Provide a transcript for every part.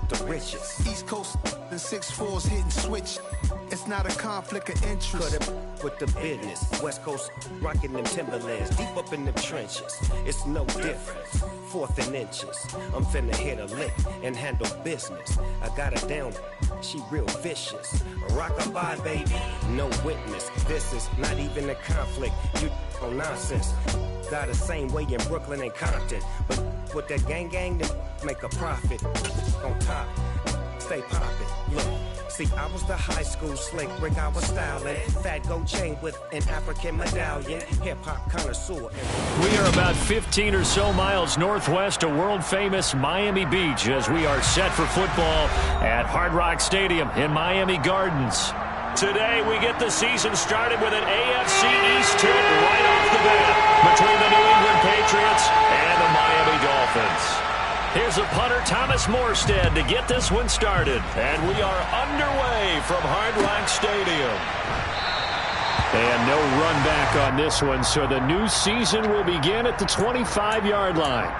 the richest. East Coast and 6'4's hitting switch. It's not a conflict of interest. Cut it with the business. West Coast rocking them Timberlands, deep up in them trenches. It's no difference. 4th and inches. I'm finna hit a lick and handle business. I got her down, she real vicious. Rock-a-bye, baby, no witness. This is not even a conflict. You on nonsense. Got the same way in Brooklyn and Compton. But with that gang, then make a profit. On top, stay poppin'. Look. See, I was the high school slick Rick, I was styling. Fat gold chain with an African medallion. Hip-hop connoisseur. We are about 15 or so miles northwest of world-famous Miami Beach as we are set for football at Hard Rock Stadium in Miami Gardens. Today, we get the season started with an AFC East tilt right off the bat between the New England Patriots and the Miami Dolphins. Here's a punter, Thomas Morstead, to get this one started. And we are underway from Hard Rock Stadium. And no run back on this one, so the new season will begin at the 25-yard line.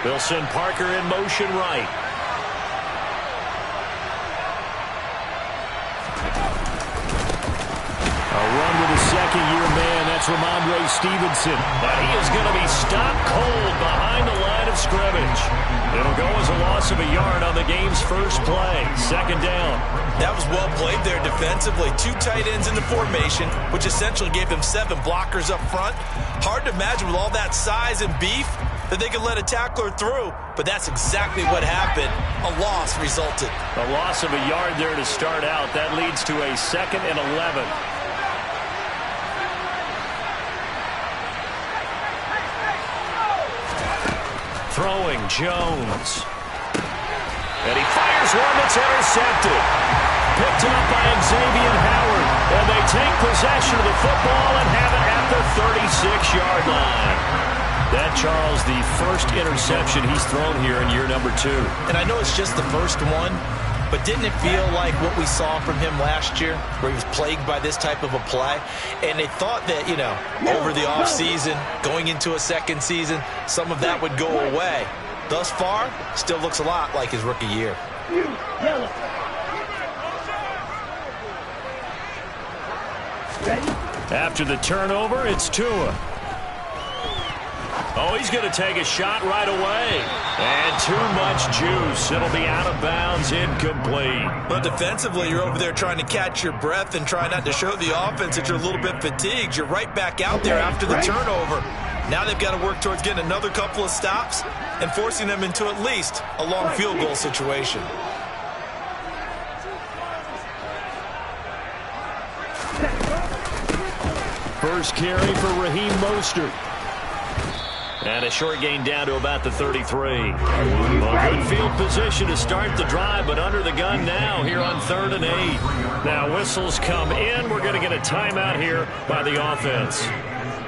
They'll send Parker in motion right. A run with a second-year man. That's Ramondre Stevenson. And he is going to be stopped cold behind the line of scrimmage. It'll go as a loss of a yard on the game's first play. 2nd down. That was well played there defensively. 2 tight ends in the formation, which essentially gave them 7 blockers up front. Hard to imagine with all that size and beef that they could let a tackler through, but that's exactly what happened. A loss resulted. A loss of a yard there to start out. That leads to a 2nd and 11. Throwing Jones. And he fires one that's intercepted. Picked up by Xavier Howard. And they take possession of the football and have it at the 36-yard line. That, Charles, the first interception he's thrown here in year number 2. And I know it's just the first one, but didn't it feel like what we saw from him last year, where he was plagued by this type of a play? And they thought that, you know, over the offseason, going into a second season, some of that would go away. Thus far, still looks a lot like his rookie year. After the turnover, it's Tua. Oh, he's going to take a shot right away. And too much juice. It'll be out of bounds, incomplete. But defensively, you're over there trying to catch your breath and try not to show the offense that you're a little bit fatigued. You're right back out there after the turnover. Now they've got to work towards getting another couple of stops and forcing them into at least a long field goal situation. First carry for Raheem Mostert. And a short gain down to about the 33. Well, good field position to start the drive, but under the gun now here on 3rd and 8. Now whistles come in. We're going to get a timeout here by the offense.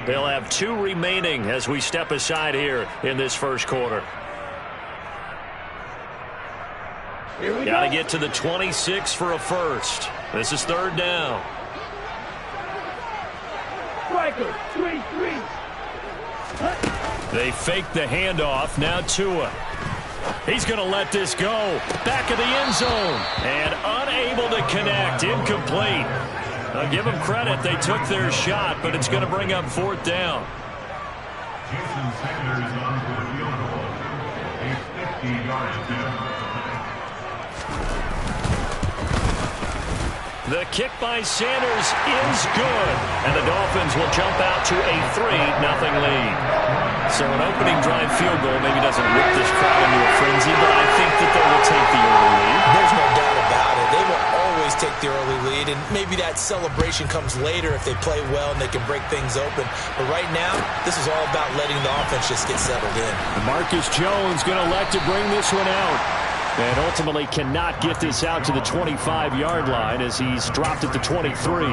They'll have 2 remaining as we step aside here in this first quarter. Got to get to the 26 for a first. This is 3rd down. Striker, 3-3. They fake the handoff. Now Tua. He's going to let this go. Back of the end zone. And unable to connect. Incomplete. I'll give them credit. They took their shot, but it's going to bring up 4th down. The kick by Sanders is good. And the Dolphins will jump out to a 3-0 lead. So an opening drive field goal maybe doesn't whip this crowd into a frenzy, but I think that they will take the early lead. There's no doubt about it. They will always take the early lead, and maybe that celebration comes later if they play well and they can break things open. But right now, this is all about letting the offense just get settled in. Marcus Jones going to elect to bring this one out. And ultimately cannot get this out to the 25-yard line as he's dropped at the 23.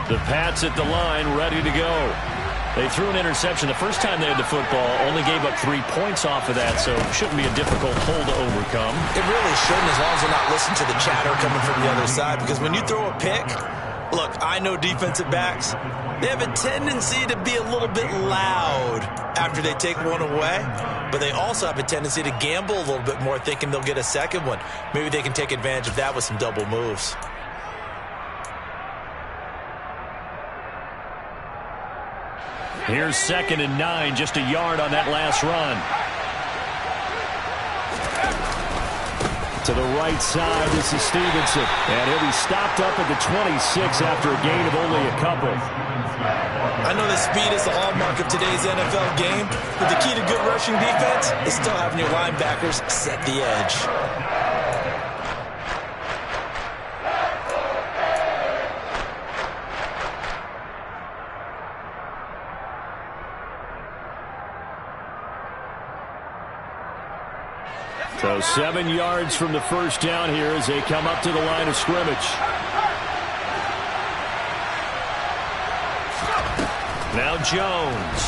The Pats at the line, ready to go. They threw an interception the first time they had the football, only gave up 3 points off of that, so it shouldn't be a difficult hole to overcome. It really shouldn't, as long as they're not listening to the chatter coming from the other side, because when you throw a pick, look, I know defensive backs, they have a tendency to be a little bit loud after they take one away, but they also have a tendency to gamble a little bit more, thinking they'll get a second one. Maybe they can take advantage of that with some double moves. Here's 2nd and 9, just a yard on that last run. To the right side, this is Stevenson. And he'll be stopped up at the 26 after a gain of only a couple. I know that speed is the hallmark of today's NFL game, but the key to good rushing defense is still having your linebackers set the edge. So 7 yards from the first down here as they come up to the line of scrimmage. Now Jones.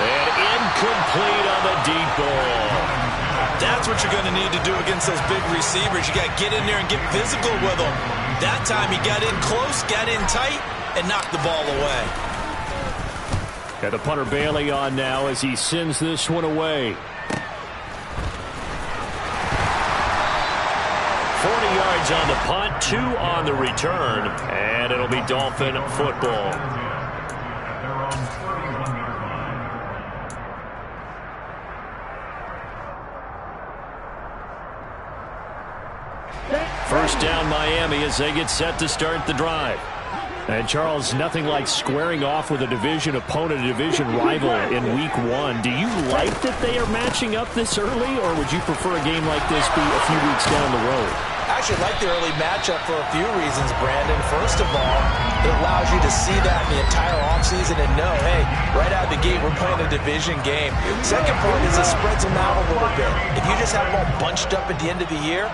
And incomplete on the deep ball. That's what you're going to need to do against those big receivers. You got to get in there and get physical with them. That time he got in close, got in tight, and knocked the ball away. Got the punter Bailey on now as he sends this one away. 40 yards on the punt, 2 on the return, and it'll be Dolphin football. First down Miami as they get set to start the drive. And, Charles, nothing like squaring off with a division opponent, a division rival in Week 1. Do you like that they are matching up this early, or would you prefer a game like this be a few weeks down the road? I actually like the early matchup for a few reasons, Brandon. First of all, it allows you to see that in the entire offseason and know, hey, right out of the gate, we're playing a division game. Second point is it spreads them out a little bit. If you just have them all bunched up at the end of the year,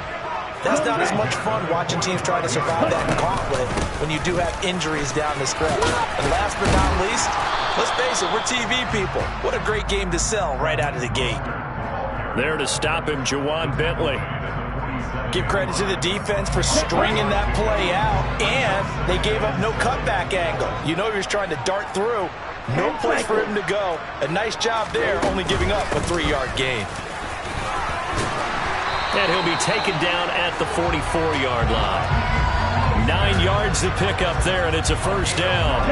that's not as much fun watching teams try to survive that gauntlet when you do have injuries down the stretch. And last but not least, let's face it, we're TV people. What a great game to sell right out of the gate. There to stop him, Juwan Bentley. Give credit to the defense for stringing that play out, and they gave up no cutback angle. You know he was trying to dart through. No place for him to go. A nice job there, only giving up a 3-yard gain. And he'll be taken down at the 44-yard line. 9 yards to pick up there, and it's a first down.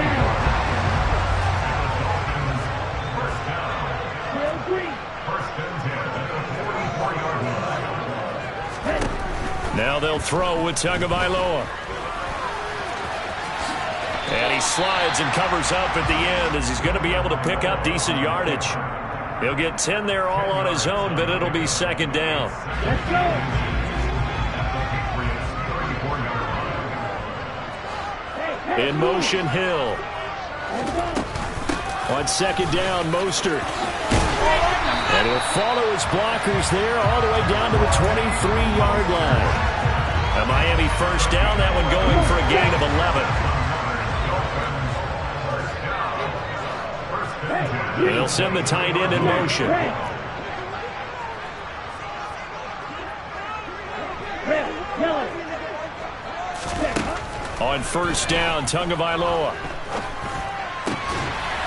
Now they'll throw with Tagovailoa. And he slides and covers up at the end as he's going to be able to pick up decent yardage. He'll get 10 there all on his own, but it'll be second down. Let's go. In motion, Hill. On second down, Mostert. And he'll follow his blockers there all the way down to the 23-yard line. A Miami first down, that one going for a gain of 11. And they'll send the tight end in motion. On first down, Tagovailoa.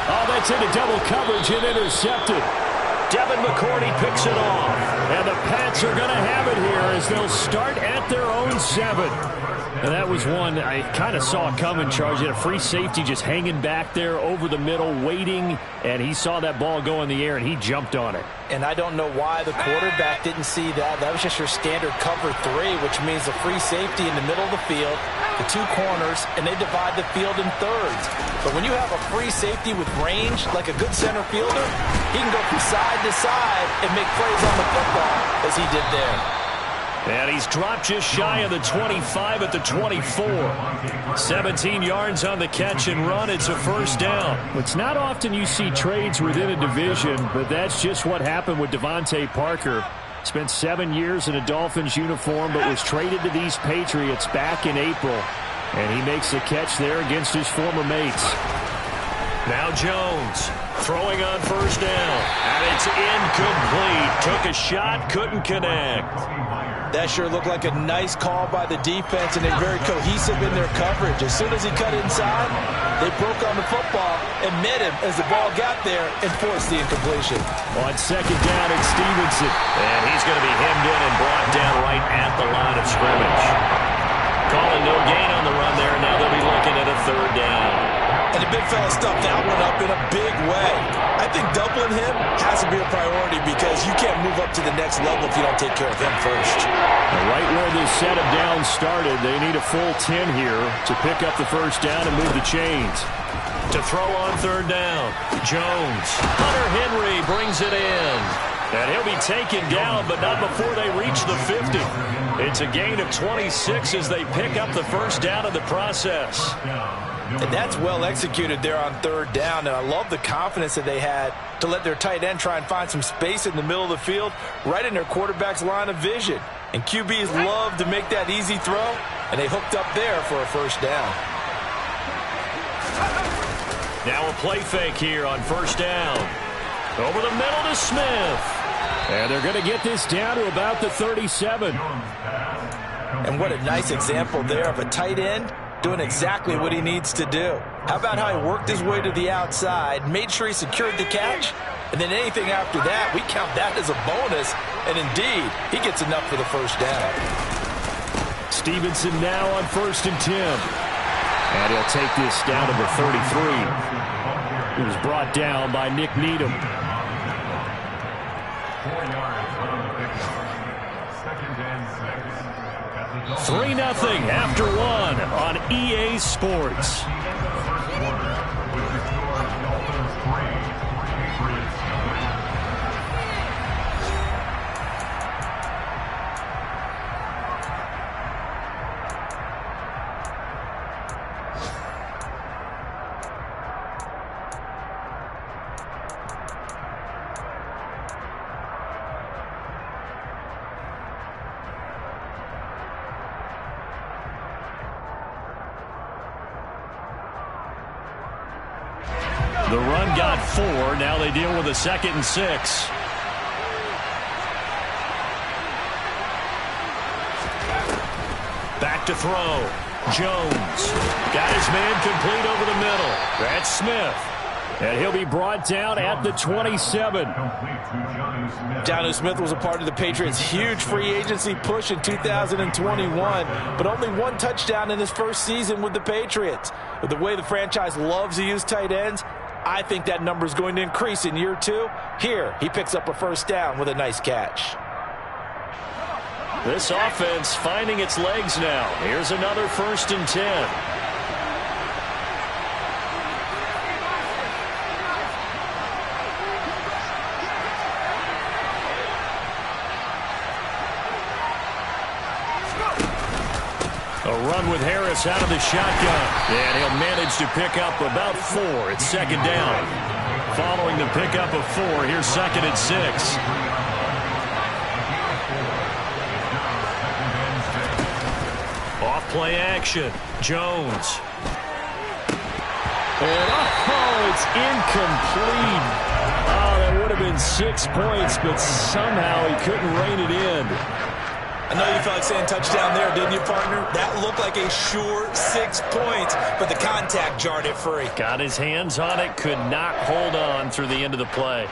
Oh, that's into double coverage and intercepted. Devin McCourty picks it off. And the Pats are going to have it here as they'll start at their own 7. And that was one I kind of saw coming, Charles. You had a free safety just hanging back there over the middle, waiting, and he saw that ball go in the air, and he jumped on it. And I don't know why the quarterback didn't see that. That was just your standard cover 3, which means a free safety in the middle of the field, the 2 corners, and they divide the field in thirds. But when you have a free safety with range, like a good center fielder, he can go from side to side and make plays on the football as he did there. And he's dropped just shy of the 25 at the 24. 17 yards on the catch and run. It's a first down. It's not often you see trades within a division, but that's just what happened with Devontae Parker. Spent 7 years in a Dolphins uniform, but was traded to these Patriots back in April. And he makes the catch there against his former mates. Now Jones throwing on first down. And it's incomplete. Took a shot, couldn't connect. That sure looked like a nice call by the defense, and they're very cohesive in their coverage. As soon as he cut inside, they broke on the football and met him as the ball got there and forced the incompletion. On second down, it's Stevenson. And he's going to be hemmed in and brought down right at the line of scrimmage. Calling no gain on the run there, and now they'll be looking at a third down. And the big fella stuffed that one up in a big way. I think doubling him has to be a priority because you can't move up to the next level if you don't take care of him first. Right where this set of downs started, they need a full 10 here to pick up the first down and move the chains. To throw on third down, Jones. Hunter Henry brings it in. And he'll be taken down, but not before they reach the 50. It's a gain of 26 as they pick up the first down in the process. And that's well executed there on third down, and I love the confidence that they had to let their tight end try and find some space in the middle of the field, right in their quarterback's line of vision. And QBs love to make that easy throw, and they hooked up there for a first down. Now a play fake here on first down. Over the middle to Smith. And they're going to get this down to about the 37. And what a nice example there of a tight end doing exactly what he needs to do. How about how he worked his way to the outside, made sure he secured the catch, and then anything after that, we count that as a bonus, and indeed, he gets enough for the first down. Stevenson now on 1st and 10. And he'll take this down to the 33. He was brought down by Nick Needham. 3-0 after one on EA Sports. The run got 4. Now they deal with a 2nd and 6. Back to throw. Jones. Got his man complete over the middle. That's Smith. And he'll be brought down at the 27. Jonnu Smith was a part of the Patriots' huge free agency push in 2021, but only 1 touchdown in his first season with the Patriots. With the way the franchise loves to use tight ends, I think that number is going to increase in year 2. Here, he picks up a first down with a nice catch. This offense finding its legs now. Here's another 1st and 10. A run with Harris out of the shotgun. And he'll manage to pick up about 4. It's 2nd down. Following the pickup of 4, here's 2nd and 6. Off play action. Jones. And it's incomplete. Oh, that would have been 6 points, but somehow he couldn't rein it in. I know you felt like saying touchdown there, didn't you, partner? That looked like a sure 6 points, but the contact jarred it free. Got his hands on it, could not hold on through the end of the play.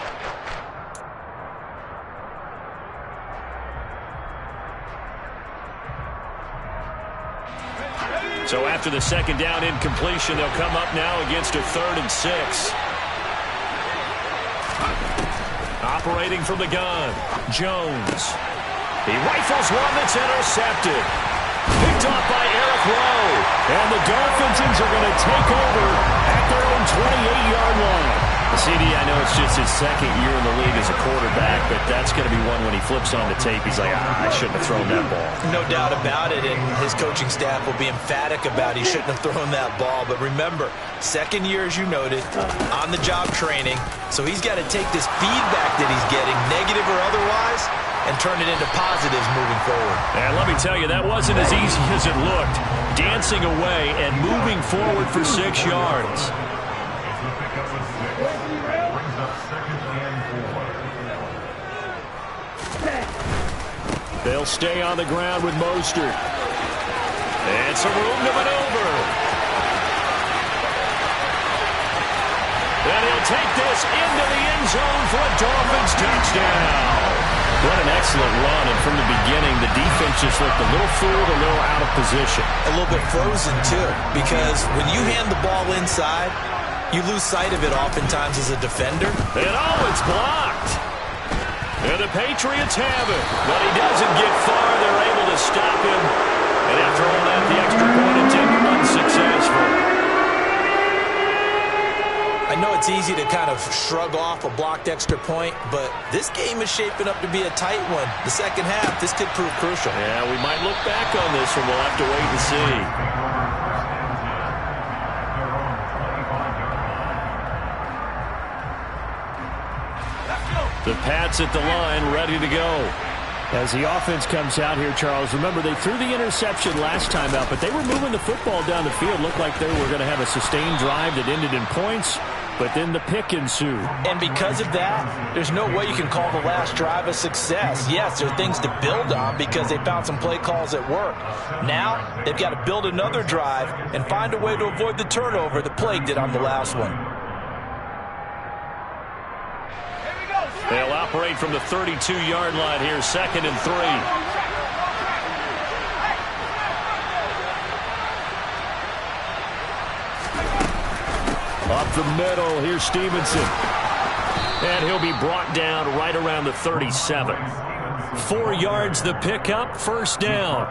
So after the 2nd down incompletion, they'll come up now against a 3rd and 6. Operating from the gun, Jones. He rifles one that's intercepted. Picked off by Eric Rowe. And the Dolphins are going to take over at their own 28-yard line. CD, I know it's just his 2nd year in the league as a quarterback, but that's going to be one when he flips on the tape. He's like, I shouldn't have thrown that ball. No doubt about it, and his coaching staff will be emphatic about he shouldn't have thrown that ball. But remember, 2nd year, as you noted, on-the-job training, so he's got to take this feedback that he's getting, negative or otherwise, and turn it into positives moving forward. And let me tell you, that wasn't as easy as it looked. Dancing away and moving forward for 6 yards. They'll stay on the ground with Mostert. And some room to maneuver. And he'll take this into the end zone for a Dolphins touchdown. What an excellent run, and from the beginning, the defense just looked a little fooled, a little out of position. A little bit frozen, too, because when you hand the ball inside, you lose sight of it oftentimes as a defender. And it's blocked. And the Patriots have it. But he doesn't get far. They're able to stop him. And after all that, the extra point attempt unsuccessful. I know it's easy to kind of shrug off a blocked extra point, but this game is shaping up to be a tight one. The second half, this could prove crucial. Yeah, we might look back on this one. We'll have to wait and see. The Pats at the line, ready to go. As the offense comes out here, Charles, remember they threw the interception last time out, but they were moving the football down the field. Looked like they were going to have a sustained drive that ended in points, but then the pick ensued. And because of that, there's no way you can call the last drive a success. Yes, there are things to build on because they found some play calls that work. Now, they've got to build another drive and find a way to avoid the turnover that plagued it on the last one. They'll operate from the 32-yard line here, 2nd and 3. Up the middle, here's Stevenson. And he'll be brought down right around the 37. 4 yards the pickup, first down.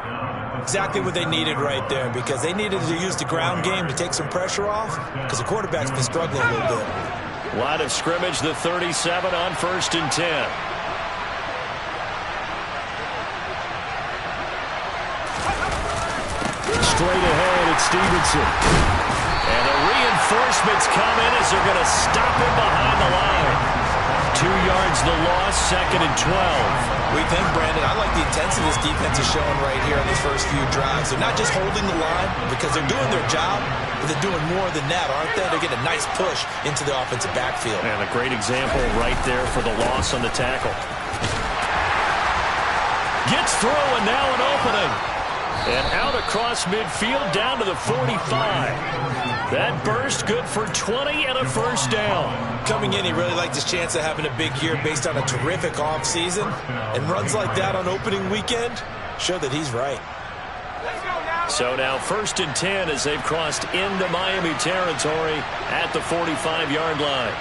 Exactly what they needed right there, because they needed to use the ground game to take some pressure off, because the quarterback's been struggling a little bit. Line of scrimmage, the 37 on 1st and 10. Straight ahead, it's Stevenson. And the reinforcements come in as they're going to stop him behind the line. 2 yards the loss, 2nd and 12. We think, Brandon, I like the intensity this defense is showing right here in these first few drives. They're not just holding the line because they're doing their job, but they're doing more than that, aren't they? They're getting a nice push into the offensive backfield. And a great example right there for the loss on the tackle. Gets through, and now an opening. And out across midfield down to the 45. That burst good for 20 and a first down. Coming in, he really liked his chance of having a big year based on a terrific offseason. And runs like that on opening weekend show that he's right. So now 1st and 10 as they've crossed into Miami territory at the 45-yard line.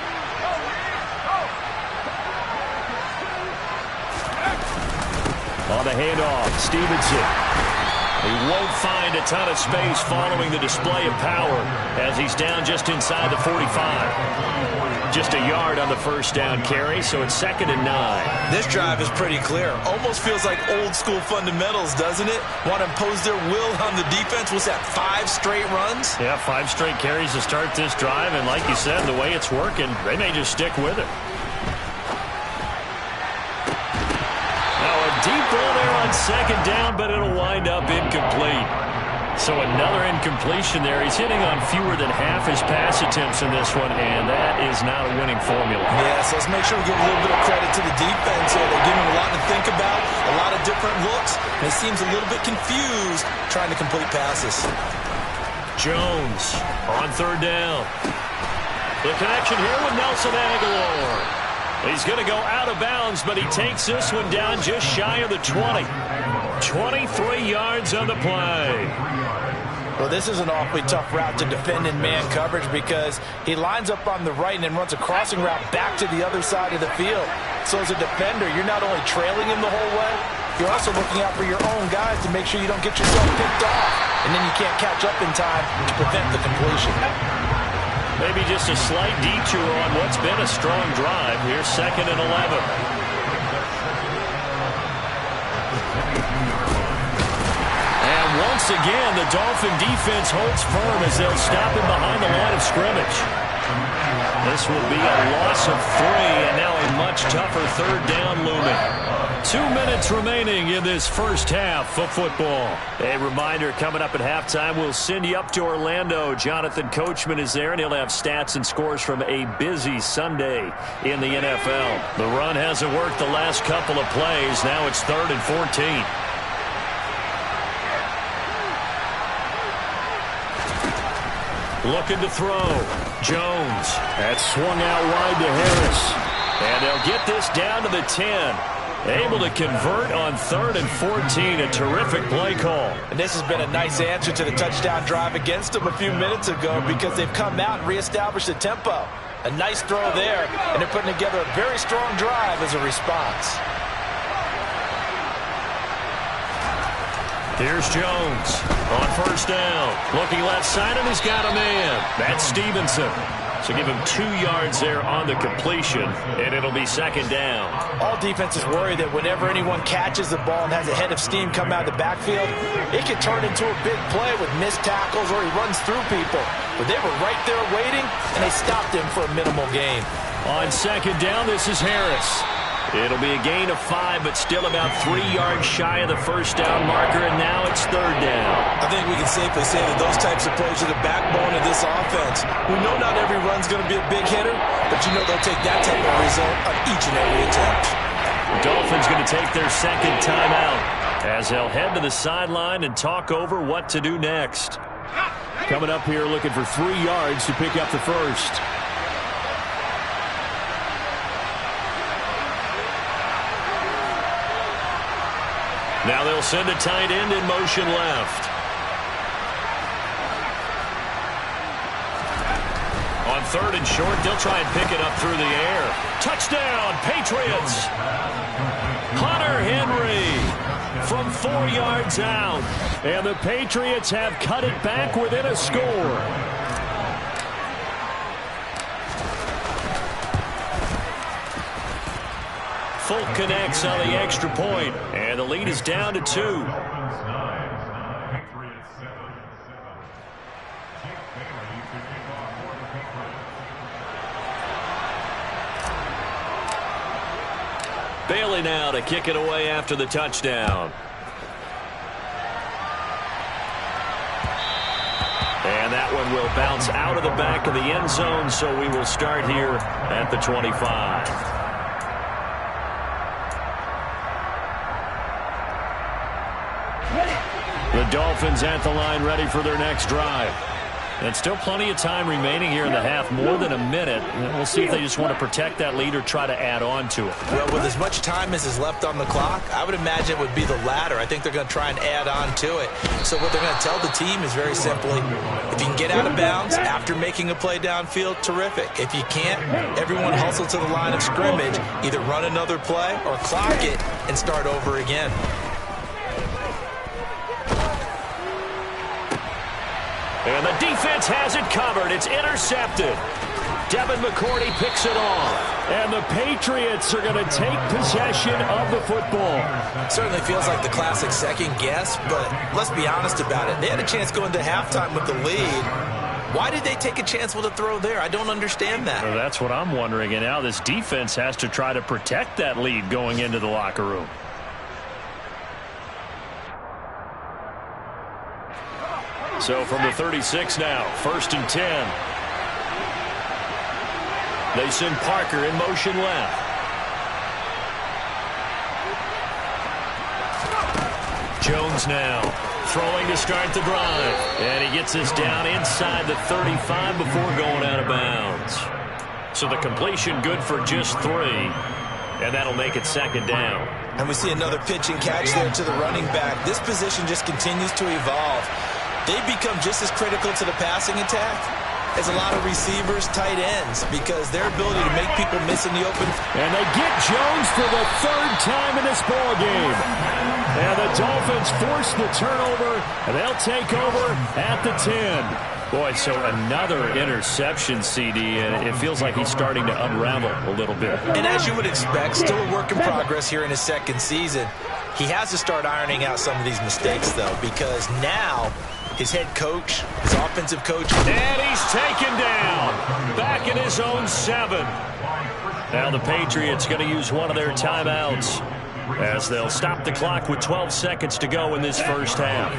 On the handoff, Stevenson. He won't find a ton of space following the display of power as he's down just inside the 45. Just a yard on the first down carry, so it's 2nd and 9. This drive is pretty clear. Almost feels like old school fundamentals, doesn't it? Want to impose their will on the defense. Was that 5 straight runs? Yeah, 5 straight carries to start this drive, and like you said, the way it's working, they may just stick with it. Deep ball there on 2nd down, but it'll wind up incomplete. So another incompletion there. He's hitting on fewer than half his pass attempts in this one, and that is not a winning formula. Yeah, so let's make sure we give a little bit of credit to the defense here. They're giving him a lot to think about, a lot of different looks, and he seems a little bit confused trying to complete passes. Jones on 3rd down. The connection here with Nelson Aguilar. He's going to go out of bounds, but he takes this one down just shy of the 20. 23 yards on the play. Well, this is an awfully tough route to defend in man coverage because he lines up on the right and then runs a crossing route back to the other side of the field. So as a defender, you're not only trailing him the whole way, you're also looking out for your own guys to make sure you don't get yourself picked off. And then you can't catch up in time to prevent the completion. Maybe just a slight detour on what's been a strong drive. Here's 2nd and 11. And once again, the Dolphin defense holds firm as they'll stop him behind the line of scrimmage. This will be a loss of 3, and now a much tougher third down looming. 2 minutes remaining in this first half of football. A reminder, coming up at halftime, we'll send you up to Orlando. Jonathan Coachman is there, and he'll have stats and scores from a busy Sunday in the NFL. The run hasn't worked the last couple of plays. Now it's 3rd and 14. Looking to throw. Jones. That's swung out wide to Harris. And they'll get this down to the 10. Able to convert on 3rd and 14. A terrific play call. And this has been a nice answer to the touchdown drive against them a few minutes ago because they've come out and reestablished the tempo. A nice throw there, and they're putting together a very strong drive as a response. Here's Jones on 1st down. Looking left side, and he's got a man. That's Stevenson. So give him 2 yards there on the completion, and it'll be 2nd down. All defenses worry that whenever anyone catches the ball and has a head of steam come out of the backfield, it can turn into a big play with missed tackles or he runs through people. But they were right there waiting, and they stopped him for a minimal gain. On 2nd down, this is Harris. It'll be a gain of 5, but still about 3 yards shy of the 1st down marker, and now it's 3rd down. I think we can safely say that those types of plays are the backbone of this offense. We know not every run's going to be a big hitter, but you know they'll take that type of result on each and every attempt. The Dolphins going to take their 2nd timeout as they'll head to the sideline and talk over what to do next. Coming up here looking for 3 yards to pick up the 1st. Now they'll send a tight end in motion left. On 3rd and short, they'll try and pick it up through the air. Touchdown, Patriots! Hunter Henry from 4 yards out. And the Patriots have cut it back within a score. Folk connects on the extra point, and the lead is down to 2. Bailey now to kick it away after the touchdown. And that one will bounce out of the back of the end zone, so we will start here at the 25. The Dolphins at the line ready for their next drive. And still plenty of time remaining here in the half, more than a minute. We'll see if they just want to protect that lead or try to add on to it. Well, with as much time as is left on the clock, I would imagine it would be the latter. I think they're going to try and add on to it. So what they're going to tell the team is very simply, if you can get out of bounds after making a play downfield, terrific. If you can't, everyone hustle to the line of scrimmage, either run another play or clock it and start over again. And the defense has it covered. It's intercepted. Devin McCourty picks it off. And the Patriots are going to take possession of the football. Certainly feels like the classic second guess, but let's be honest about it. They had a chance going to halftime with the lead. Why did they take a chance with a throw there? I don't understand that. Well, that's what I'm wondering. And now this defense has to try to protect that lead going into the locker room. So from the 36 now, 1st and 10. They send Parker in motion left. Jones now throwing to start the drive. And he gets this down inside the 35 before going out of bounds. So the completion good for just 3. And that'll make it 2nd down. And we see another pitch and catch there to the running back. This position just continues to evolve. They become just as critical to the passing attack as a lot of receivers, tight ends, because their ability to make people miss in the open. And they get Jones for the 3rd time in this ball game. And the Dolphins force the turnover, and they'll take over at the 10. Boy, so another interception, CD, and it feels like he's starting to unravel a little bit. And as you would expect, still a work in progress here in his 2nd season. He has to start ironing out some of these mistakes, though, because now his head coach, his offensive coach. And he's taken down. Back in his own 7. Now the Patriots going to use one of their timeouts as they'll stop the clock with 12 seconds to go in this first half.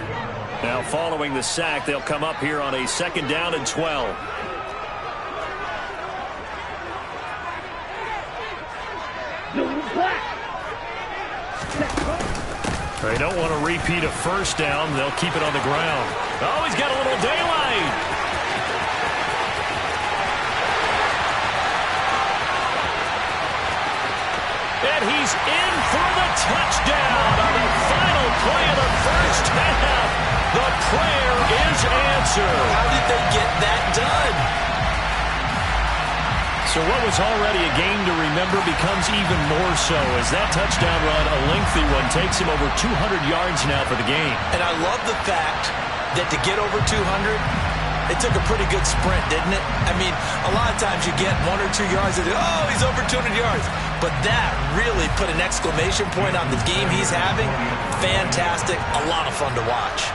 Now following the sack, they'll come up here on a 2nd down and 12. They don't want to repeat a first down. They'll keep it on the ground. Oh, he's got a little daylight. And he's in for the touchdown on the final play of the first half. The prayer is answered. How did they get that done? So what was already a game to remember becomes even more so as that touchdown run, a lengthy one, takes him over 200 yards now for the game. And I love the fact that to get over 200, it took a pretty good sprint, didn't it? I mean, a lot of times you get 1 or 2 yards and, oh, he's over 200 yards. But that really put an exclamation point on the game he's having. Fantastic. A lot of fun to watch.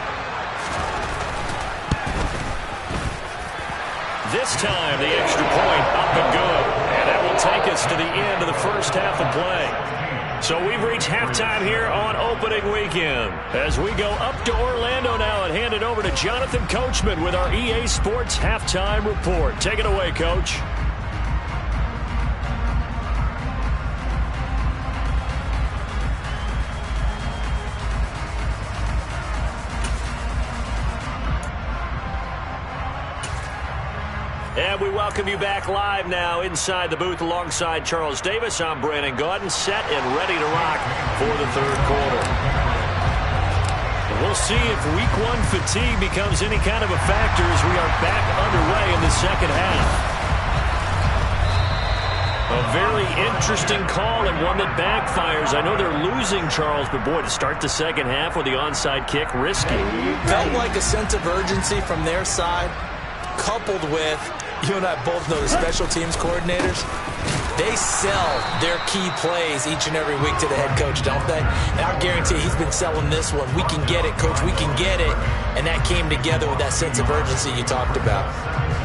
This time, the extra point up and good. And that will take us to the end of the first half of play. So we've reached halftime here on opening weekend. As we go up to Orlando now and hand it over to Jonathan Coachman with our EA Sports Halftime Report. Take it away, Coach. And we welcome you back live now inside the booth alongside Charles Davis. I'm Brandon Gaudin, set and ready to rock for the third quarter. And we'll see if week 1 fatigue becomes any kind of a factor as we are back underway in the second half. A very interesting call and one that backfires. I know they're losing, Charles, but boy, to start the second half with the onside kick, risky. Felt like a sense of urgency from their side, coupled with, you and I both know the special teams coordinators, they sell their key plays each and every week to the head coach, don't they? And I guarantee he's been selling this one. We can get it, coach, we can get it. And that came together with that sense of urgency you talked about.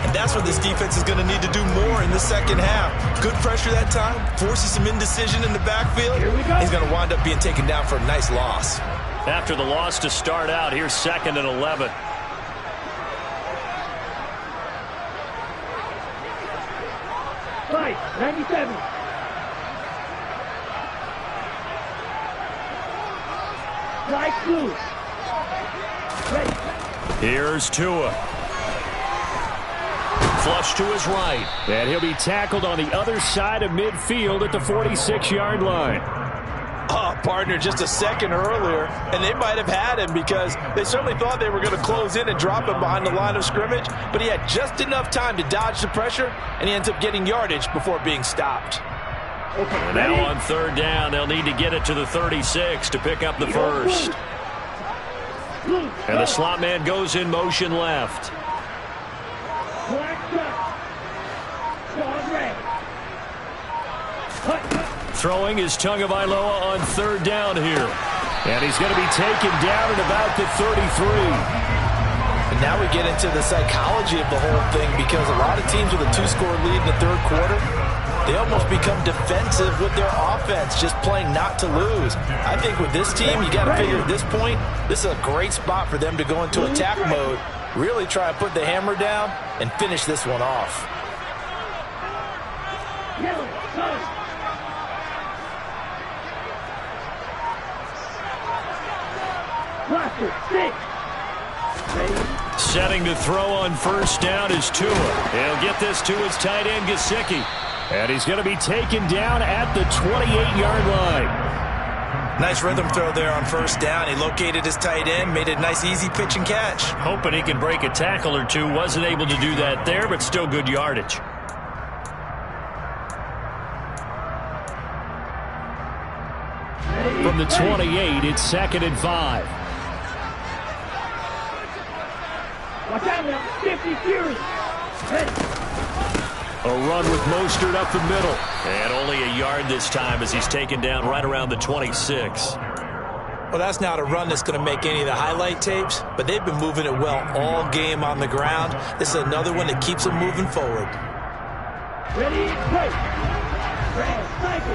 And that's what this defense is going to need to do more in the second half. Good pressure that time, forces some indecision in the backfield. He's going to wind up being taken down for a nice loss. After the loss to start out, here's 2nd and 11. Right, 97. Right, 2. Ready. Here's Tua. Flush to his right. And he'll be tackled on the other side of midfield at the 46-yard line. Oh, partner, just a second earlier, and they might have had him because they certainly thought they were going to close in and drop him behind the line of scrimmage, but he had just enough time to dodge the pressure, and he ends up getting yardage before being stopped. And now on 3rd down, they'll need to get it to the 36 to pick up the first. And the slot man goes in motion left. Throwing is Tagovailoa on 3rd down here. And he's going to be taken down at about the 33. And now we get into the psychology of the whole thing because a lot of teams with a 2-score lead in the third quarter, they almost become defensive with their offense, just playing not to lose. I think with this team, you got to figure at this point, this is a great spot for them to go into attack mode, really try to put the hammer down and finish this one off. Setting to throw on 1st down is Tua. He'll get this to his tight end, Gesicki. And he's going to be taken down at the 28-yard line. Nice rhythm throw there on 1st down. He located his tight end, made a nice easy pitch and catch. Hoping he can break a tackle or two. Wasn't able to do that there, but still good yardage. From the 28, it's 2nd and 5. Watch out now, 50 Fury. A run with Mostert up the middle. And only a yard this time as he's taken down right around the 26. Well, that's not a run that's going to make any of the highlight tapes, but they've been moving it well all game on the ground. This is another one that keeps them moving forward. Ready, play. Red, cycle.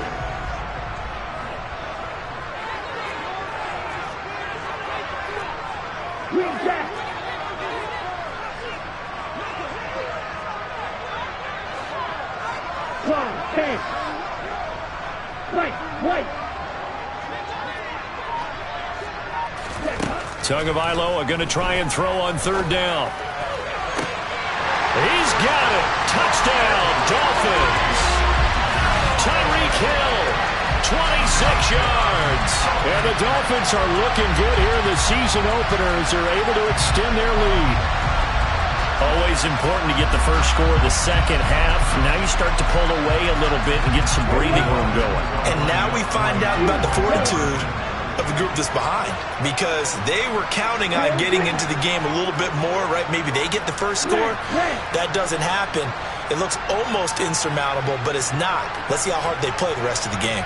Green jack. Long, 10. White. Tagovailoa are going to try and throw on third down. He's got it. Touchdown, Dolphins. Tyreek Hill, 26 yards. And the Dolphins are looking good here in the season opener as they're able to extend their lead. Always important to get the first score of the second half. Now you start to pull away a little bit and get some breathing room going. And now we find out about the fortitude of the group that's behind, because they were counting on getting into the game a little bit more, right? Maybe they get the first score. That doesn't happen. It looks almost insurmountable, but it's not. Let's see how hard they play the rest of the game.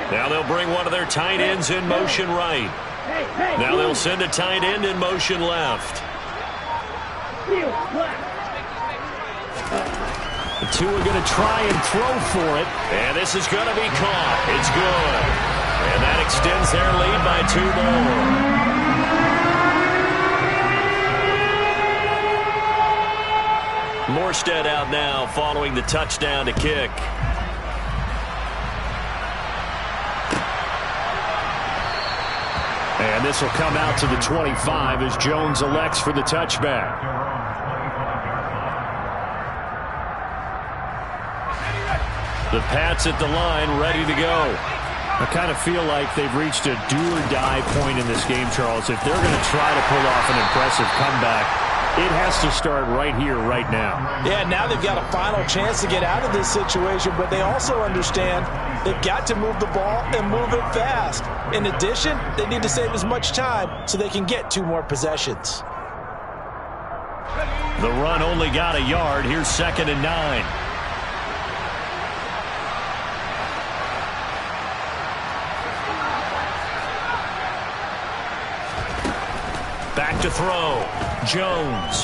Now they'll bring one of their tight ends in motion right. Now they'll send a tight end in motion left. The two are going to try and throw for it, and this is going to be caught. It's good. And that extends their lead by 2 more. Morstead out now following the touchdown to kick. And this will come out to the 25 as Jones elects for the touchback. The Pats at the line ready to go. I kind of feel like they've reached a do-or-die point in this game, Charles. If they're going to try to pull off an impressive comeback, it has to start right here, right now. Yeah, now they've got a final chance to get out of this situation, but they also understand they've got to move the ball and move it fast. In addition, they need to save as much time so they can get 2 more possessions. The run only got a yard. Here's 2nd and 9. Back to throw. Jones.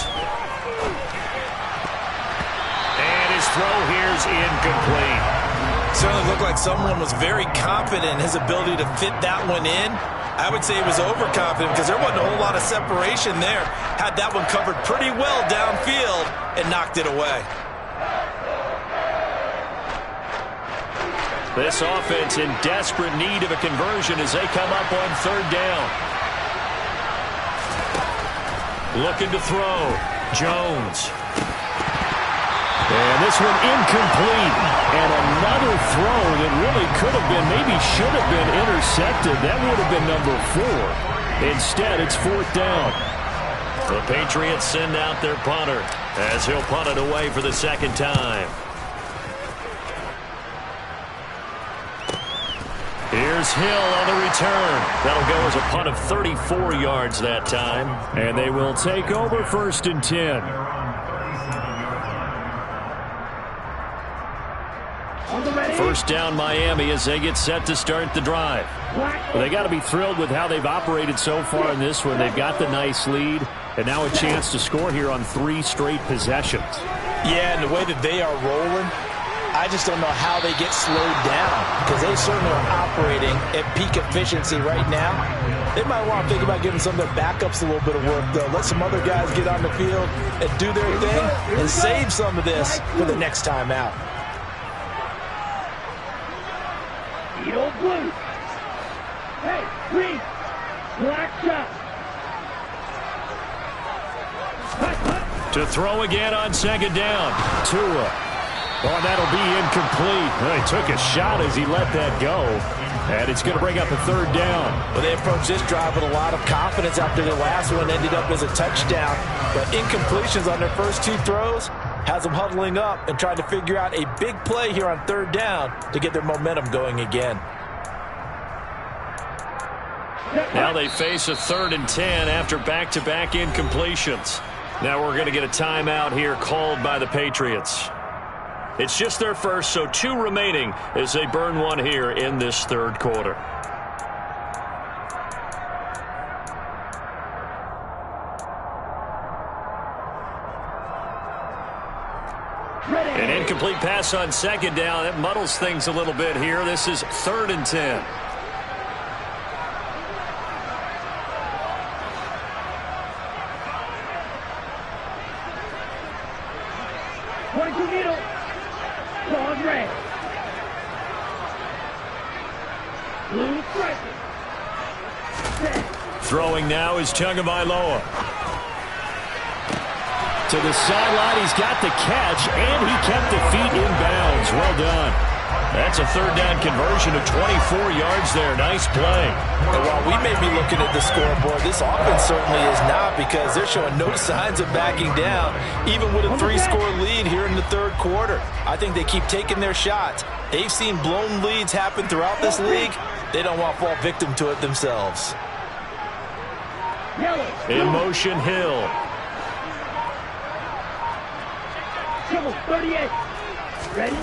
And his throw here's incomplete. Certainly looked like someone was very confident in his ability to fit that one in. I would say he was overconfident because there wasn't a whole lot of separation there. Had that one covered pretty well downfield and knocked it away. This offense in desperate need of a conversion as they come up on third down. Looking to throw. Jones. And this one incomplete. And another throw that really could have been, maybe should have been intercepted. That would have been number 4. Instead, it's 4th down. The Patriots send out their punter as he'll punt it away for the 2nd time. Here's Hill on the return. That'll go as a punt of 34 yards that time. And they will take over 1st and 10. First down Miami as they get set to start the drive. Well, they got to be thrilled with how they've operated so far in this one. They've got the nice lead and now a chance to score here on 3 straight possessions. Yeah, and the way that they are rolling, I just don't know how they get slowed down because they certainly are operating at peak efficiency right now. They might want to think about giving some of their backups a little bit of work, though. Let some other guys get on the field and do their thing and save some of this for the next time out. Eagle blue. Hey, green. Black shot. To throw again on 2nd down. Tua. Oh, that'll be incomplete. Well, he took a shot as he let that go. And it's going to bring up a 3rd down. Well, they approached this drive with a lot of confidence after the last one ended up as a touchdown. But incompletions on their first 2 throws has them huddling up and trying to figure out a big play here on 3rd down to get their momentum going again. Now they face a 3rd and 10 after back-to-back incompletions. Now we're going to get a timeout here called by the Patriots. It's just their first, so 2 remaining as they burn one here in this 3rd quarter. An incomplete pass on second down. That muddles things a little bit here. This is 3rd and 10. Throwing now is Tagovailoa. To the sideline, he's got the catch, and he kept the feet in bounds. Well done. That's a 3rd down conversion of 24 yards there. Nice play. And while we may be looking at the scoreboard, this offense certainly is not, because they're showing no signs of backing down, even with a 3-score lead here in the 3rd quarter. I think they keep taking their shots. They've seen blown leads happen throughout this league. They don't want to fall victim to it themselves. In motion, Hill. 38. Ready?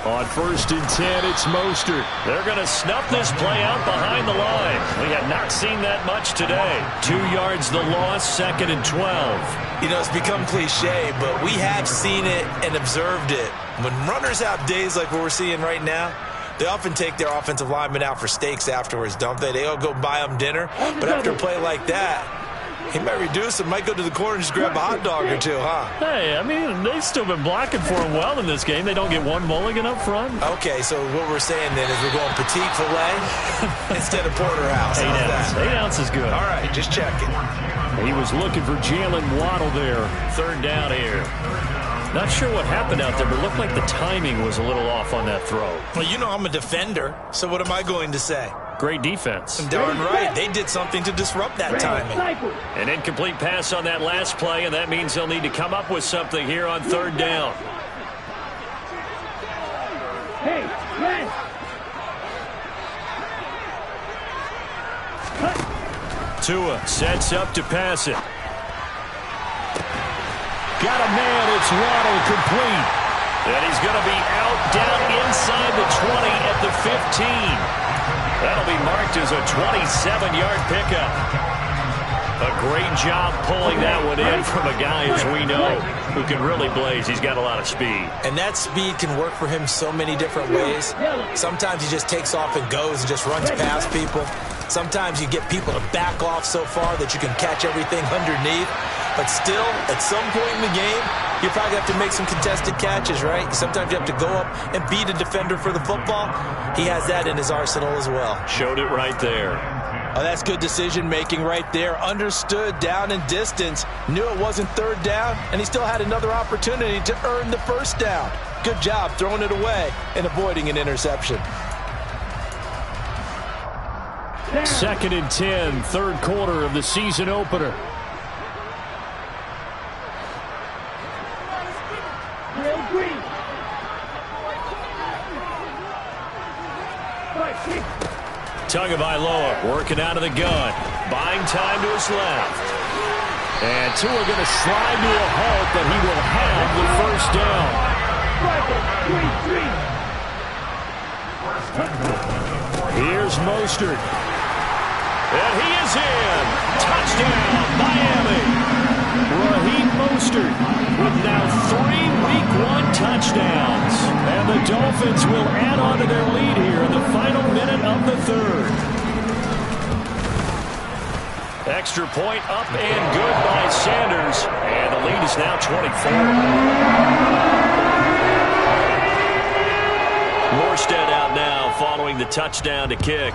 On 1st and 10, it's Mostert. They're going to snuff this play out behind the line. We have not seen that much today. 2 yards the loss, 2nd and 12. You know, it's become cliche, but we have seen it and observed it. When runners have days like what we're seeing right now, they often take their offensive linemen out for steaks afterwards, don't they? They all go buy them dinner. But after a play like that, he might reduce it, might go to the corner and just grab a hot dog or two, huh? Hey, I mean, they've still been blocking for him well in this game. They don't get one mulligan up front. Okay, so what we're saying then is we're going petite filet instead of porterhouse. 8 ounce. 8 ounce is good. All right, just checking. He was looking for Jalen Waddle there. 3rd down here. Not sure what happened out there, but it looked like the timing was a little off on that throw. Well, you know I'm a defender, so what am I going to say? Great defense. Darn right. They did something to disrupt that timing. An incomplete pass on that last play, and that means they'll need to come up with something here on 3rd down. Hey, man. Tua sets up to pass it. Got a man, it's Waddle, complete. And he's going to be out down inside the 20 at the 15. That'll be marked as a 27-yard pickup. A great job pulling that one in from a guy, as we know, who can really blaze. He's got a lot of speed. And that speed can work for him so many different ways. Sometimes he just takes off and goes and just runs past people. Sometimes you get people to back off so far that you can catch everything underneath. But still, at some point in the game, you probably have to make some contested catches, right? Sometimes you have to go up and beat a defender for the football. He has that in his arsenal as well. Showed it right there. Oh, that's good decision-making right there. Understood down and distance. Knew it wasn't 3rd down, and he still had another opportunity to earn the 1st down. Good job throwing it away and avoiding an interception. 2nd and 10, 3rd quarter of the season opener. Tagovailoa working out of the gun. Buying time to his left. And Tua going to slide to a halt, but he will have the 1st down. Here's Mostert. And he is in. Touchdown, Miami. Raheem Mostert with now 3 Week 1 touchdowns. And the Dolphins will add on to their lead here in the final minute of the 3rd. Extra point up and good by Sanders. And the lead is now 24. Morstead out now following the touchdown to kick.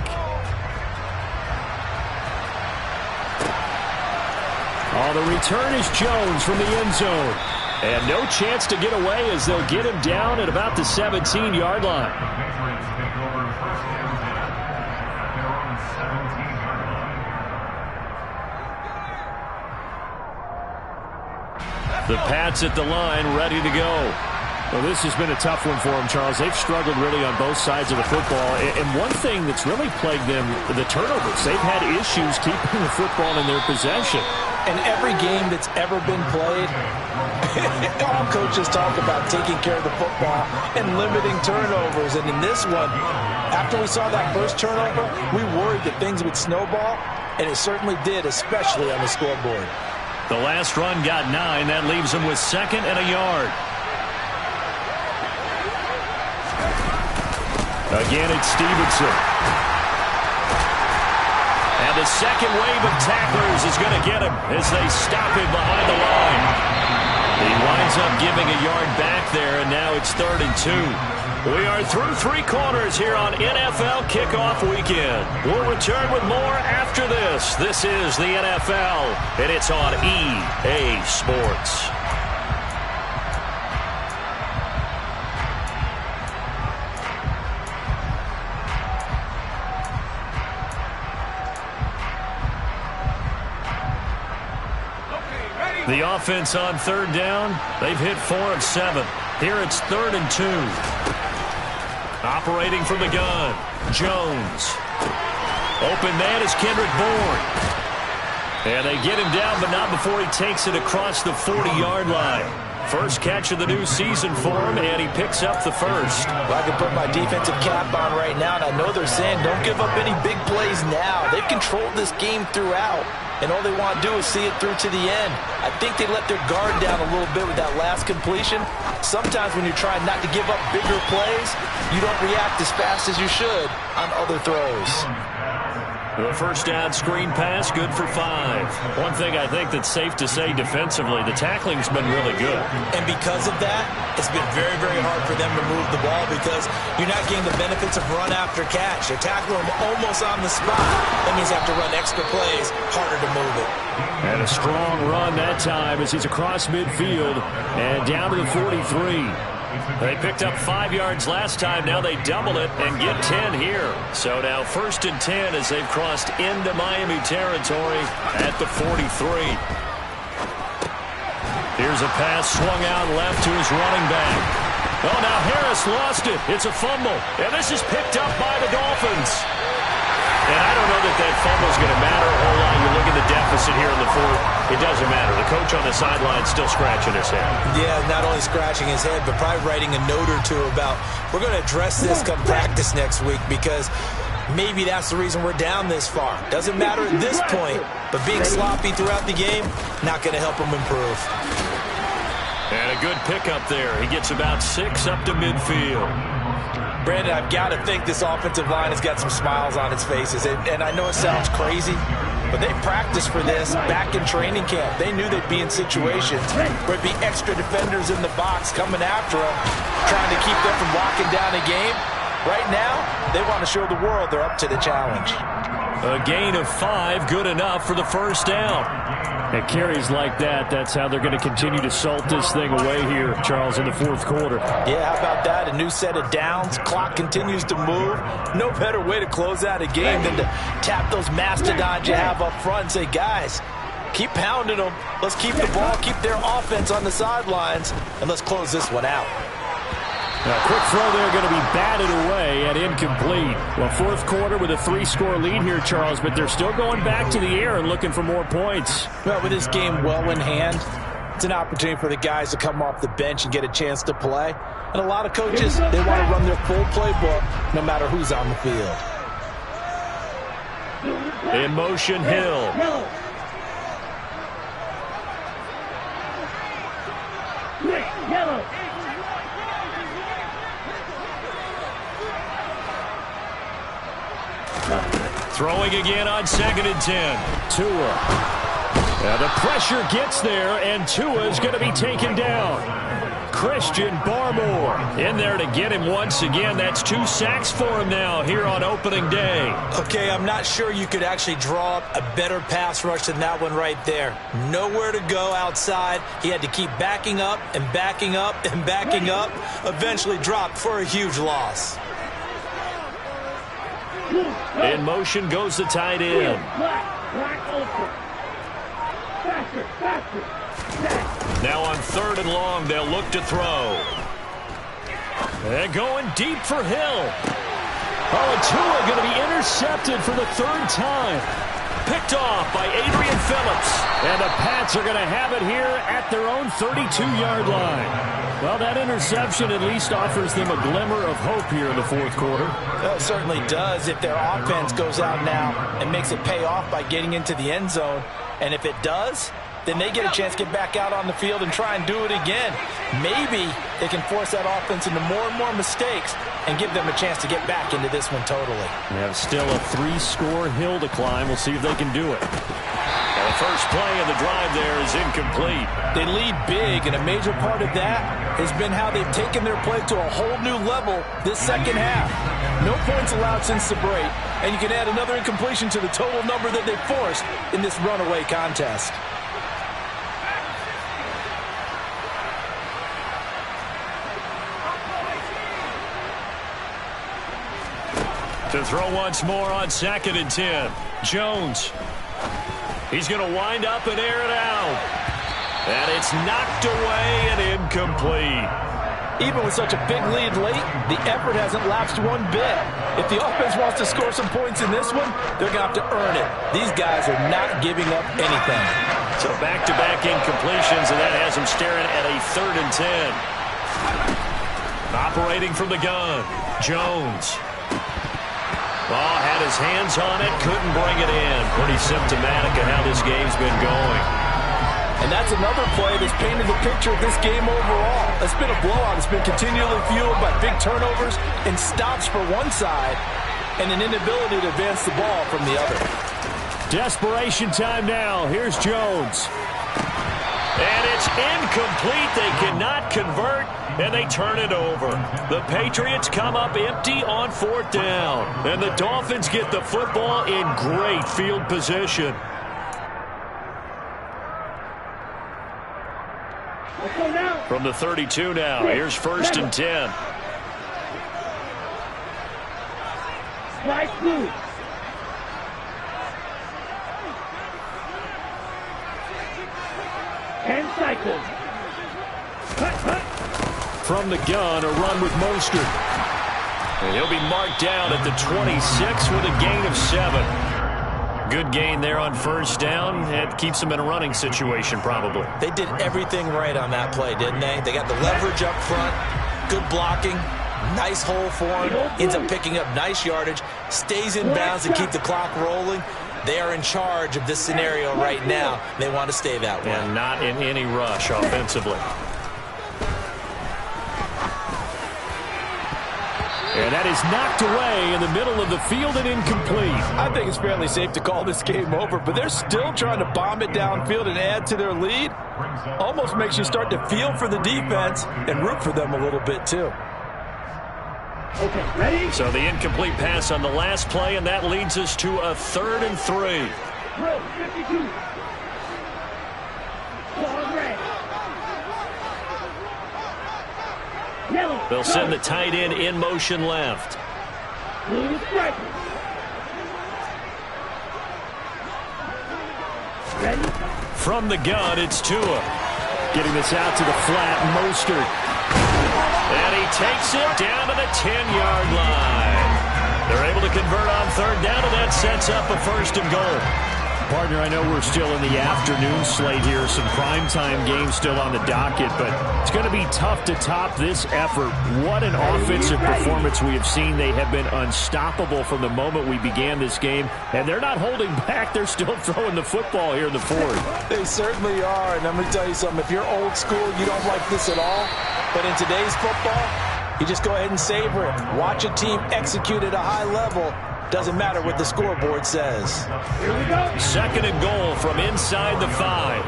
On the return is Jones from the end zone. And no chance to get away as they'll get him down at about the 17-yard line. The Pats at the line, ready to go. Well, this has been a tough one for them, Charles. They've struggled really on both sides of the football. And one thing that's really plagued them, the turnovers. They've had issues keeping the football in their possession. And every game that's ever been played, all coaches talk about taking care of the football and limiting turnovers. And in this one, after we saw that first turnover, we worried that things would snowball, and it certainly did, especially on the scoreboard. The last run got 9. That leaves them with 2nd and a yard. Again, it's Stevenson. And the second wave of tacklers is going to get him as they stop him behind the line. He winds up giving a yard back there, and now it's 3rd and 2. We are through 3 quarters here on NFL Kickoff Weekend. We'll return with more after this. This is the NFL, and it's on EA Sports. The offense on 3rd down. They've hit 4 of 7. Here it's 3rd and 2. Operating from the gun, Jones. Open man is Kendrick Bourne. And they get him down, but not before he takes it across the 40-yard line. First catch of the new season for him, and he picks up the first. Well, I can put my defensive cap on right now, and I know they're saying don't give up any big plays now. They've controlled this game throughout, and all they want to do is see it through to the end. I think they let their guard down a little bit with that last completion. Sometimes when you're trying not to give up bigger plays, you don't react as fast as you should on other throws. The first down screen pass, good for 5. One thing I think that's safe to say defensively, the tackling's been really good. And because of that, it's been very, very hard for them to move the ball because you're not getting the benefits of run after catch. You're tackling them almost on the spot. That means you have to run extra plays, harder to move it. And a strong run that time as he's across midfield and down to the 43. They picked up 5 yards last time. Now they double it and get 10 here. So now 1st and 10 as they've crossed into Miami territory at the 43. Here's a pass swung out left to his running back. Oh, now Harris lost it. It's a fumble. And this is picked up by the Dolphins. And I don't know that that fumble is going to matter a whole lot. You look at the deficit here in the 4th. It doesn't matter. The coach on the sideline still scratching his head. Yeah, not only scratching his head, but probably writing a note or two about we're going to address this come practice next week because maybe that's the reason we're down this far. Doesn't matter at this point, but being sloppy throughout the game, not going to help him improve. And a good pickup there. He gets about 6 up to midfield. Brandon, I've got to think this offensive line has got some smiles on its faces. And I know it sounds crazy, but they practiced for this back in training camp. They knew they'd be in situations where it'd be extra defenders in the box coming after them, trying to keep them from locking down a game. Right now, they want to show the world they're up to the challenge. A gain of 5, good enough for the first down. It carries like that. That's how they're going to continue to salt this thing away here, Charles, in the 4th quarter. Yeah, how about that? A new set of downs. Clock continues to move. No better way to close out a game than to tap those mastodons you have up front and say, guys, keep pounding them. Let's keep the ball, keep their offense on the sidelines, and let's close this one out. A quick throw there going to be batted away and incomplete. Well, 4th quarter with a 3-score lead here, Charles, but they're still going back to the air and looking for more points. Well, with this game well in hand, it's an opportunity for the guys to come off the bench and get a chance to play. And a lot of coaches, they want to run their full playbook no matter who's on the field. In motion, Hill. Yellow. Throwing again on 2nd and 10. Tua. Now the pressure gets there, and Tua is going to be taken down. Christian Barmore in there to get him once again. That's 2 sacks for him now here on opening day. Okay, I'm not sure you could actually draw up a better pass rush than that one right there. Nowhere to go outside. He had to keep backing up and backing up and backing up. Eventually dropped for a huge loss. In motion goes the tight end. Now on 3rd and long, they'll look to throw. And going deep for Hill. Oh, and Tua going to be intercepted for the 3rd time. Picked off by Adrian Phillips. And the Pats are going to have it here at their own 32-yard line. Well, that interception at least offers them a glimmer of hope here in the 4th quarter. Well, it certainly does if their offense goes out now and makes it pay off by getting into the end zone. And if it does, then they get a chance to get back out on the field and try and do it again. Maybe they can force that offense into more and more mistakes and give them a chance to get back into this one totally. We have still a 3-score hill to climb. We'll see if they can do it. Well, the first play of the drive there is incomplete. They lead big, and a major part of that has been how they've taken their play to a whole new level this second half. No points allowed since the break, and you can add another incompletion to the total number that they forced in this runaway contest. To throw once more on 2nd and 10. Jones. He's going to wind up and air it out. And it's knocked away and incomplete. Even with such a big lead late, the effort hasn't lapsed one bit. If the offense wants to score some points in this one, they're going to have to earn it. These guys are not giving up anything. So back-to-back incompletions, and that has them staring at a 3rd and 10. Operating from the gun, Jones. Ball had his hands on it, couldn't bring it in. Pretty symptomatic of how this game's been going. And that's another play that's painted the picture of this game overall. It's been a blowout. It's been continually fueled by big turnovers and stops for one side and an inability to advance the ball from the other. Desperation time now. Here's Jones. And it's incomplete. They cannot convert, and they turn it over. The Patriots come up empty on 4th down, and the Dolphins get the football in great field position. From the 32 now, here's 1st and 10. Right through. And cycles. From the gun, a run with Mostert. And he'll be marked down at the 26 with a gain of 7. Good gain there on 1st down. It keeps them in a running situation, probably. They did everything right on that play, didn't they? They got the leverage up front, good blocking, nice hole for him, ends up picking up nice yardage, stays in bounds to keep the clock rolling. They are in charge of this scenario right now. They want to stay that way. And not in any rush offensively. And that is knocked away in the middle of the field and incomplete. I think it's fairly safe to call this game over, but they're still trying to bomb it downfield and add to their lead. Almost makes you start to feel for the defense and root for them a little bit too. Okay, ready? So the incomplete pass on the last play, and that leads us to a 3rd and 3. Roll 52. Ball red. Yellow. They'll send the tight end in motion left. Blue stripe. Ready? From the gun, it's Tua. Getting this out to the flat, Mostert. And he takes it down to the 10-yard line. They're able to convert on 3rd down, and that sets up a 1st and goal. Partner, I know we're still in the afternoon slate here. Some primetime games still on the docket, but it's going to be tough to top this effort. What an offensive performance we have seen. They have been unstoppable from the moment we began this game, and they're not holding back. They're still throwing the football here in the 4th. They certainly are, and I'm going to tell you something. If you're old school, you don't like this at all. But in today's football, you just go ahead and savor it. Watch a team execute at a high level. Doesn't matter what the scoreboard says. Here we go. 2nd and goal from inside the 5.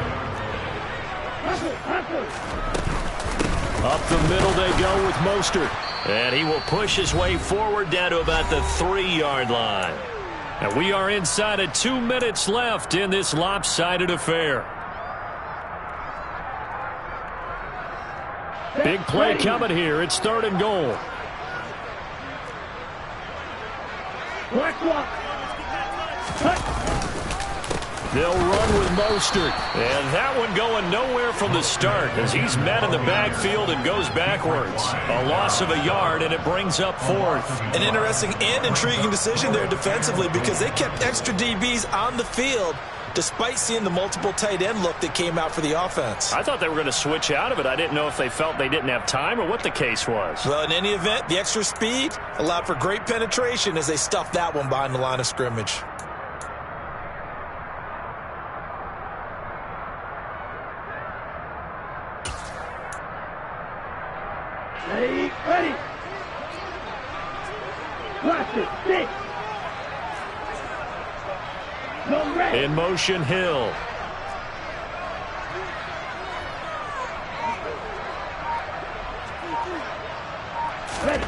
Up the middle they go with Mostert. And he will push his way forward down to about the 3-yard line. And we are inside of 2 minutes left in this lopsided affair. Big play coming here. It's 3rd and goal. Black walk. They'll run with Mostert. And that one going nowhere from the start as he's met in the backfield and goes backwards. A loss of a yard, and it brings up 4th. An interesting and intriguing decision there defensively because they kept extra DBs on the field despite seeing the multiple tight end look that came out for the offense. I thought they were going to switch out of it. I didn't know if they felt they didn't have time or what the case was. Well, in any event, the extra speed allowed for great penetration as they stuffed that one behind the line of scrimmage. Stay ready. Watch it. Stick. No rest. In motion, Hill. Ready.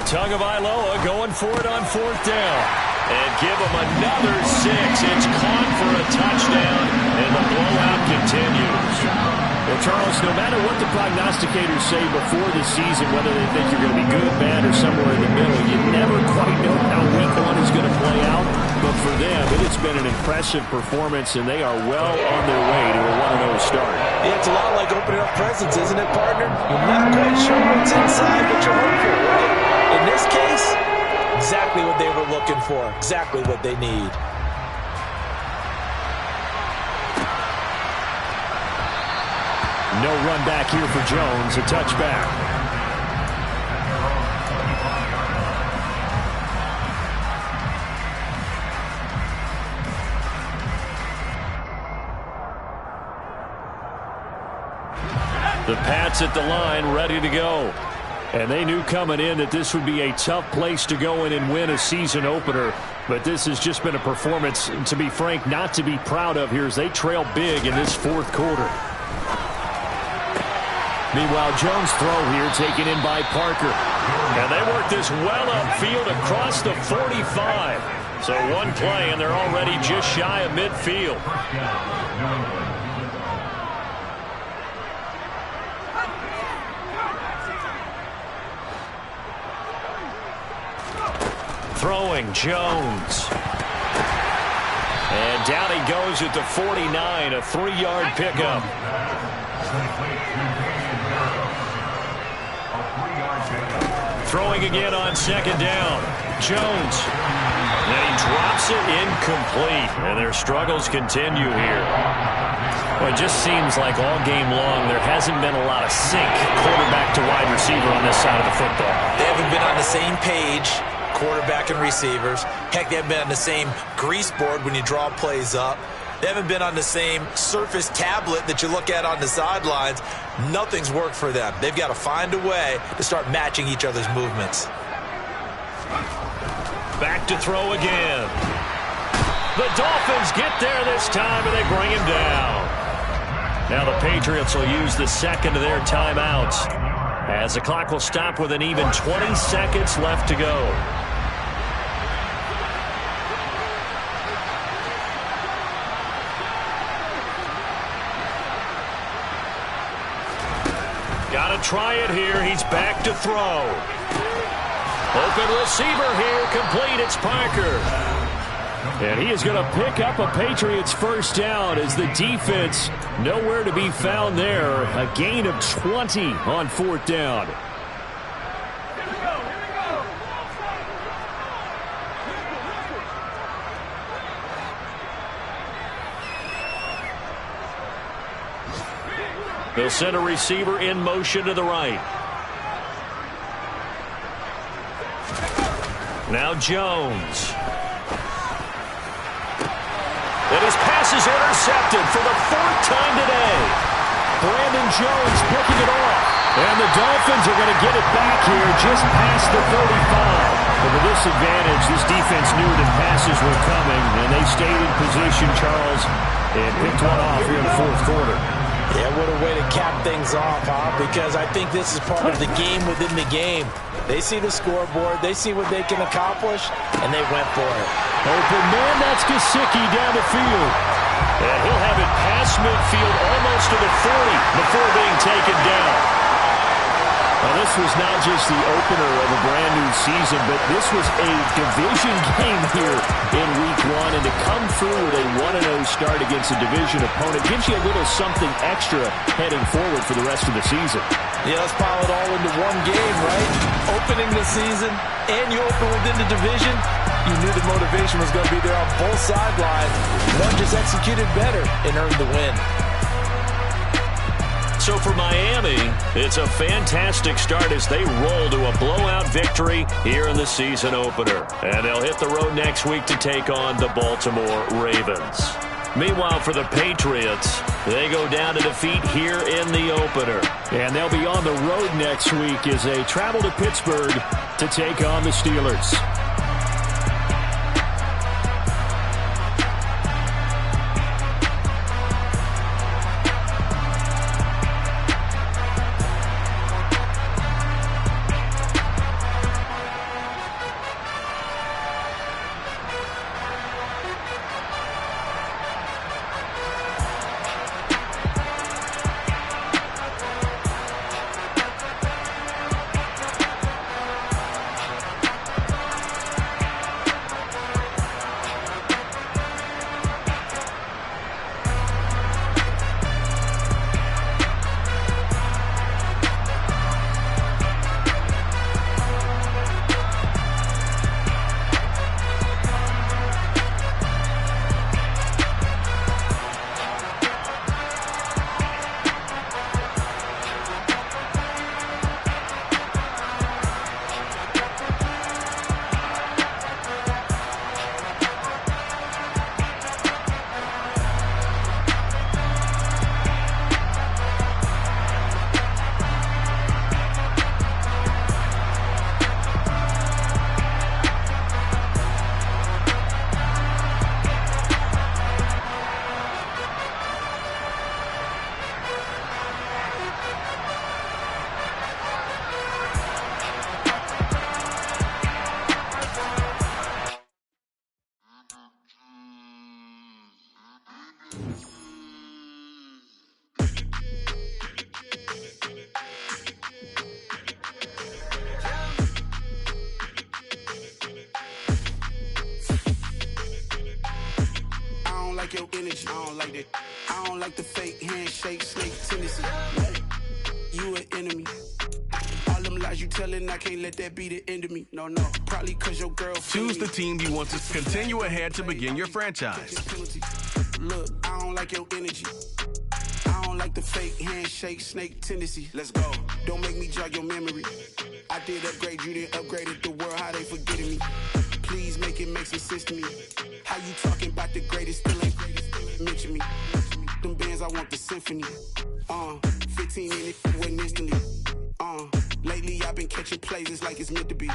Tagovailoa going for it on 4th down. And give him another 6. It's caught for a touchdown, and the blowout continues. Well, Charles, no matter what the prognosticators say before the season, whether they think you're going to be good, bad, or somewhere in the middle, you never quite know how week 1 is going to play out. But for them, it has been an impressive performance, and they are well on their way to a 1-0 start. Yeah, it's a lot like opening up presents, isn't it, partner? You're not quite sure what's inside, but you're hopeful, right? In this case, exactly what they were looking for, exactly what they need. No run back here for Jones, a touchback. The Pats at the line, ready to go. And they knew coming in that this would be a tough place to go in and win a season opener. But this has just been a performance, to be frank, not to be proud of here as they trail big in this 4th quarter. Meanwhile, Jones' throw here taken in by Parker. And they work this well upfield across the 45. So one play, and they're already just shy of midfield. Throwing, Jones. And down he goes at the 49, a 3-yard pickup. Throwing again on 2nd down. Jones. And he drops it incomplete. And their struggles continue here. Well, it just seems like all game long there hasn't been a lot of sync quarterback to wide receiver on this side of the football. They haven't been on the same page, quarterback and receivers. Heck, they haven't been on the same grease board when you draw plays up. They haven't been on the same Surface tablet that you look at on the sidelines. Nothing's worked for them. They've got to find a way to start matching each other's movements. Back to throw again. The Dolphins get there this time, and they bring him down. Now the Patriots will use the second of their timeouts, as the clock will stop with an even 20 seconds left to go. Got to try it here. He's back to throw. Open receiver here. Complete. It's Parker. And he is going to pick up a Patriots first down as the defense nowhere to be found there. A gain of 20 on 4th down. They'll send a receiver in motion to the right. Now Jones. And his pass is intercepted for the 4th time today. Brandon Jones picking it off. And the Dolphins are going to get it back here just past the 35. But with this advantage, this defense knew that passes were coming, and they stayed in position, Charles, and picked one off here in the 4th quarter. Yeah, what a way to cap things off, huh? Because I think this is part of the game within the game. They see the scoreboard, they see what they can accomplish, and they went for it. Open man, that's Gesicki down the field. And he'll have it past midfield almost to the 40 before being taken down. Now, this was not just the opener of a brand new season, but this was a division game here in week 1. And to come through with a 1-0 start against a division opponent gives you a little something extra heading forward for the rest of the season. Yeah, let's pile it all into one game, right? Opening the season, and you open within the division. You knew the motivation was going to be there on both sidelines. One just executed better and earned the win. So for Miami, it's a fantastic start as they roll to a blowout victory here in the season opener. And they'll hit the road next week to take on the Baltimore Ravens. Meanwhile, for the Patriots, they go down to defeat here in the opener. And they'll be on the road next week as they travel to Pittsburgh to take on the Steelers. Like your energy, I don't like that. I don't like the fake handshake, snake tendency. You an enemy. All them lies you telling, I can't let that be the end of me. No, probably cause your girl. Choose the team you want to continue ahead to begin your franchise. Look, I don't like your energy. I don't like the fake handshake, snake tendency. Let's go. Don't make me jog your memory. I did upgrade you, then upgraded the world. How they forgetting me? Please make it make some sense to me. How you talking about the greatest, still ain't mention me. Them bands, I want the symphony. 15 in it, wasn't instantly. Lately I've been catching plays, it's like it's meant to be.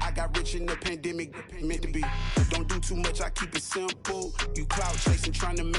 I got rich in the pandemic, meant to be. Don't do too much, I keep it simple. You clout chasing, trying to make